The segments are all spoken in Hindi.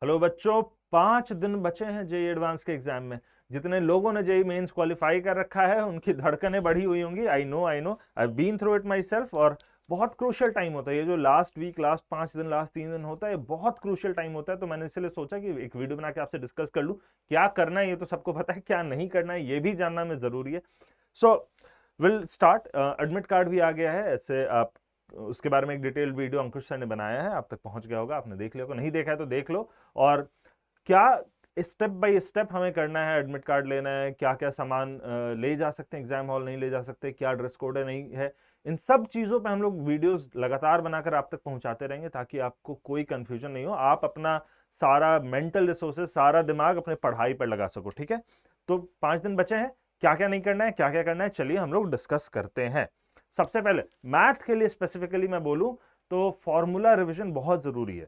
हेलो बच्चों, 5 दिन बचे हैं जेई एडवांस के एग्जाम में। जितने लोगों ने जेई मेंस क्वालिफाई कर रखा है उनकी धड़कनें बढ़ी हुई होंगी। I know I been through it myself. और बहुत क्रूशियल टाइम होता है ये जो लास्ट वीक, लास्ट 5 दिन, लास्ट 3 दिन होता है, बहुत क्रूशियल टाइम होता है। तो मैंने इसलिए सोचा कि एक वीडियो बना के आपसे डिस्कस कर लूं। क्या करना है ये तो सबको पता है, क्या नहीं करना है ये भी जानना में जरूरी है। So will start. Admit card भी आ गया है, ऐसे आप उसके बारे में एक डिटेल्ड वीडियो अंकुश सर ने बनाया है, आप तक पहुंच गया होगा, आपने देख लिया होगा, नहीं देखा है तो देख लो। और क्या स्टेप बाय स्टेप हमें करना है, एडमिट कार्ड लेना है, क्या क्या सामान ले जा सकते हैं एग्जाम हॉल, नहीं ले जा सकते, क्या ड्रेस कोड है, नहीं है, इन सब चीजों पे हम लोग वीडियोस लगातार बनाकर आप तक पहुंचाते रहेंगे ताकि आपको कोई कंफ्यूजन नहीं हो, आप अपना सारा मेंटल रिसोर्सेस, सारा दिमाग अपने पढ़ाई पर लगा सको। ठीक है, तो 5 दिन बचे हैं, क्या क्या नहीं करना है, क्या क्या करना है, चलिए हम लोग डिस्कस करते हैं। सबसे पहले मैथ के लिए स्पेसिफिकली मैं बोलूं तो फॉर्मूला रिवीजन बहुत जरूरी है।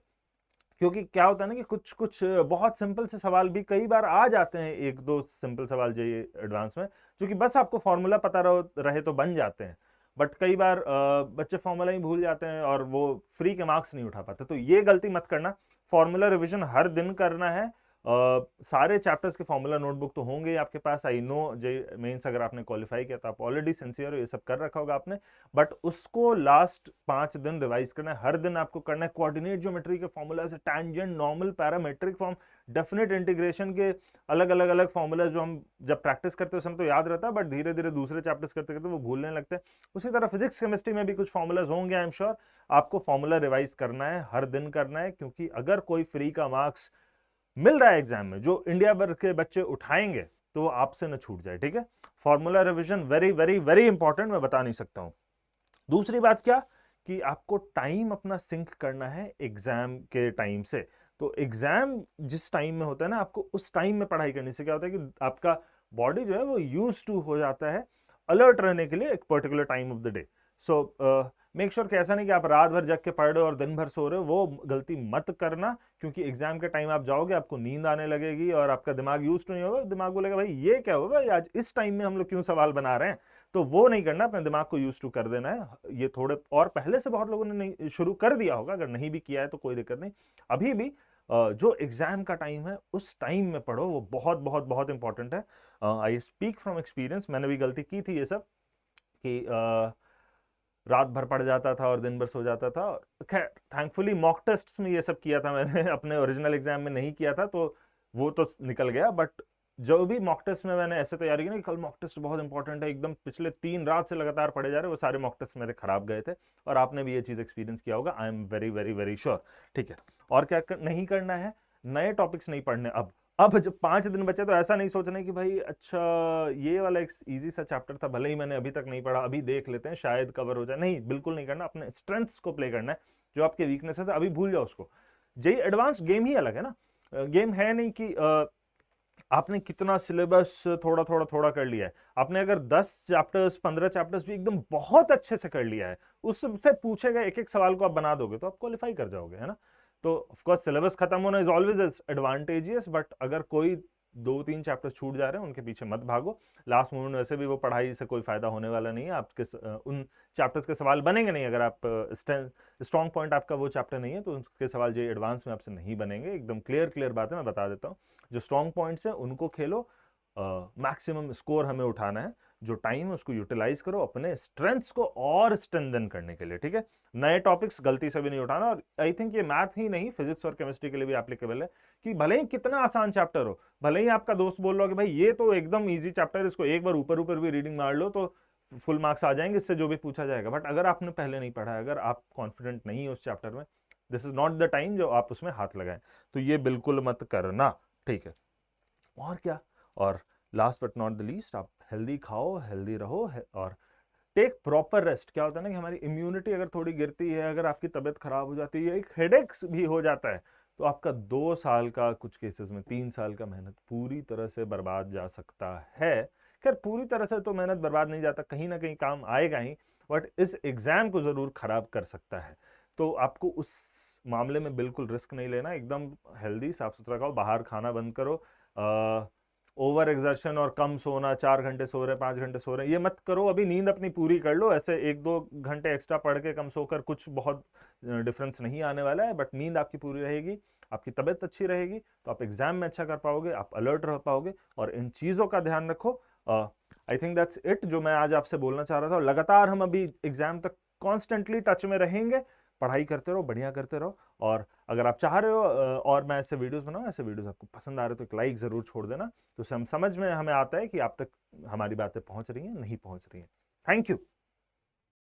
क्योंकि क्या होता है ना कि कुछ कुछ बहुत सिंपल से सवाल भी कई बार आ जाते हैं, एक दो सिंपल सवाल जो ये एडवांस में, जो कि बस आपको फॉर्मूला पता रहे तो बन जाते हैं। बट कई बार बच्चे फॉर्मूला ही भूल जाते हैं और वो फ्री के मार्क्स नहीं उठा पाते, तो ये गलती मत करना। फॉर्मूला रिवीजन हर दिन करना है। सारे चैप्टर्स के फॉर्मूला नोटबुक तो होंगे ही आपके पास। आई नो जे मेंस अगर आपने क्वालिफाई किया तो आप ऑलरेडी सिंसियर हो, ये सब कर रखा होगा आपने। बट उसको लास्ट 5 दिन रिवाइज करना है, हर दिन आपको करना है। कोऑर्डिनेट ज्योमेट्री के फॉर्मूला से tangent, normal, parametric form, definite integration के अलग अलग अलग फॉर्मूला जो हम जब प्रैक्टिस करते हैं उस समय तो याद रहता है, बट धीरे धीरे दूसरे चैप्टर्स करते करते वो भूलने लगते हैं। उसी तरह फिजिक्स केमिस्ट्री में भी कुछ फॉर्मूलाज होंगे, आई एम श्योर। आपको फॉर्मूला रिवाइज करना है, हर दिन करना है, क्योंकि अगर कोई फ्री का मार्क्स मिल रहा है एग्जाम में जो इंडिया भर के बच्चे उठाएंगे तो वो आपसे न छूट जाए। ठीक है, formula revision very very very important, मैं बता नहीं सकता हूं। दूसरी बात क्या, कि आपको टाइम अपना सिंक करना है एग्जाम के टाइम से। तो एग्जाम जिस टाइम में होता है ना, आपको उस टाइम में पढ़ाई करने से क्या होता है कि आपका बॉडी जो है वो यूज टू हो जाता है अलर्ट रहने के लिए एक particular time of the day. So make sure कि ऐसा नहीं कि आप रात भर जग के पढ़ रहे हो और दिन भर सो रहे हो, वो गलती मत करना। क्योंकि एग्जाम के टाइम आप जाओगे, आपको नींद आने लगेगी और आपका दिमाग यूज टू नहीं होगा, दिमाग बोलेगा भाई ये क्या होगा भाई, आज इस टाइम में हम लोग क्यों सवाल बना रहे हैं। तो वो नहीं करना, अपने दिमाग को यूज टू कर देना है। ये थोड़े और पहले से बहुत लोगों ने नहीं शुरू कर दिया होगा, अगर नहीं भी किया है तो कोई दिक्कत नहीं। अभी भी जो एग्जाम का टाइम है उस टाइम में पढ़ो, वो बहुत बहुत बहुत इंपॉर्टेंट है। आई स्पीक फ्रॉम एक्सपीरियंस, मैंने भी गलती की थी ये सब, कि रात भर पढ़ जाता था और दिन भर सो जाता था। खैर थैंकफुली मॉक टेस्ट्स में ये सब किया था मैंने अपने ओरिजिनल एग्जाम में नहीं किया था, तो वो तो निकल गया। बट जो भी मॉक टेस्ट में मैंने ऐसे तैयारी की ना कि कल मॉक टेस्ट बहुत इंपॉर्टेंट है, एकदम पिछले 3 रात से लगातार पढ़े जा रहे, वो सारे मॉक टेस्ट मेरे खराब गए थे। और आपने भी ये चीज एक्सपीरियंस किया होगा, I am very very very sure. ठीक है, और क्या नहीं करना है, नए टॉपिक्स नहीं पढ़ने। अब जब 5 दिन बचे तो ऐसा नहीं सोचना है कि भाई अच्छा ये वाला एक इजी सा चैप्टर था, भले ही मैंने अभी तक नहीं पढ़ा, अभी देख लेते हैं शायद कवर हो जाए। नहीं, बिल्कुल नहीं करना। अपने स्ट्रेंथ्स को प्ले करना है, जो आपके वीकनेसेस है अभी भूल जाओ उसको। जेई एडवांस गेम ही अलग है ना। गेम है नहीं कि आपने कितना सिलेबस थोड़ा थोड़ा थोड़ा कर लिया है। आपने अगर 10 चैप्टर्स 15 चैप्टर्स भी एकदम बहुत अच्छे से कर लिया है, उससे पूछेगा एक एक सवाल को आप बना दोगे तो आप क्वालिफाई कर जाओगे, है ना। तो ऑफ कोर्स सिलेबस खत्म होना इज ऑलवेज एडवांटेजियस, बट अगर कोई 2-3 चैप्टर छूट जा रहे हैं उनके पीछे मत भागो। लास्ट मोमेंट वैसे भी वो पढ़ाई से कोई फायदा होने वाला नहीं है, आपके उन चैप्टर्स के सवाल बनेंगे नहीं। अगर आप स्ट्रॉन्ग पॉइंट आपका वो चैप्टर नहीं है तो उसके सवाल जो एडवांस में आपसे नहीं बनेंगे। एकदम क्लियर क्लियर बात है, मैं बता देता हूँ। जो स्ट्रॉन्ग पॉइंट्स हैं उनको खेलो, मैक्सिमम स्कोर हमें उठाना है। जो टाइम है उसको यूटिलाइज करो अपने स्ट्रेंथ्स को और स्ट्रेंथन करने के लिए। ठीक है, नए टॉपिक्स गलती से भी नहीं उठाना। और आई थिंक ये मैथ ही नहीं, फिजिक्स और केमिस्ट्री के लिए भी एप्लीकेबल है, कि भले ही कितना आसान चैप्टर हो, भले ही आपका दोस्त बोल रहा हो कि भाई ये तो एकदम इजी चैप्टर है, इसको एक बार ऊपर ऊपर भी रीडिंग मार लो तो फुल मार्क्स आ जाएंगे, इससे जो भी पूछा जाएगा। बट अगर आपने पहले नहीं पढ़ा है, अगर आप कॉन्फिडेंट नहीं है उस चैप्टर में, this is not the time जो आप उसमें हाथ लगाएं। तो ये बिल्कुल मत करना। ठीक है, और क्या, और last but not the least, आप हेल्दी खाओ, हेल्दी रहो, और टेक प्रॉपर रेस्ट। क्या होता है ना कि हमारी इम्यूनिटी अगर थोड़ी गिरती है, अगर आपकी तबीयत खराब हो जाती है, एक हेडेक भी हो जाता है, तो आपका 2 साल का, कुछ केसेस में 3 साल का मेहनत पूरी तरह से बर्बाद जा सकता है। खैर पूरी तरह से तो मेहनत बर्बाद नहीं जाता, कहीं ना कहीं काम आएगा ही, बट इस एग्जाम को जरूर खराब कर सकता है। तो आपको उस मामले में बिल्कुल रिस्क नहीं लेना, एकदम हेल्दी साफ सुथरा खाओ, बाहर खाना बंद करो। ओवर एग्जर्शन और कम सोना, 4 घंटे सो रहे, 5 घंटे सो रहे, ये मत करो। अभी नींद अपनी पूरी कर लो। ऐसे 1-2 घंटे एक्स्ट्रा पढ़ के कम सोकर कुछ बहुत डिफरेंस नहीं आने वाला है, बट नींद आपकी पूरी रहेगी, आपकी तबीयत अच्छी रहेगी, तो आप एग्जाम में अच्छा कर पाओगे, आप अलर्ट रह पाओगे। और इन चीज़ों का ध्यान रखो। आई थिंक दैट्स इट जो मैं आज आपसे बोलना चाह रहा था। लगातार हम अभी एग्जाम तक कॉन्स्टेंटली टच में रहेंगे। पढ़ाई करते रहो, बढ़िया करते रहो। और अगर आप चाह रहे हो और मैं ऐसे वीडियोस बनाऊं, ऐसे वीडियोस आपको पसंद आ रहे हो तो एक लाइक जरूर छोड़ देना, तो उससे हम समझ में हमें आता है कि आप तक हमारी बातें पहुंच रही हैं, नहीं पहुंच रही हैं। Thank you.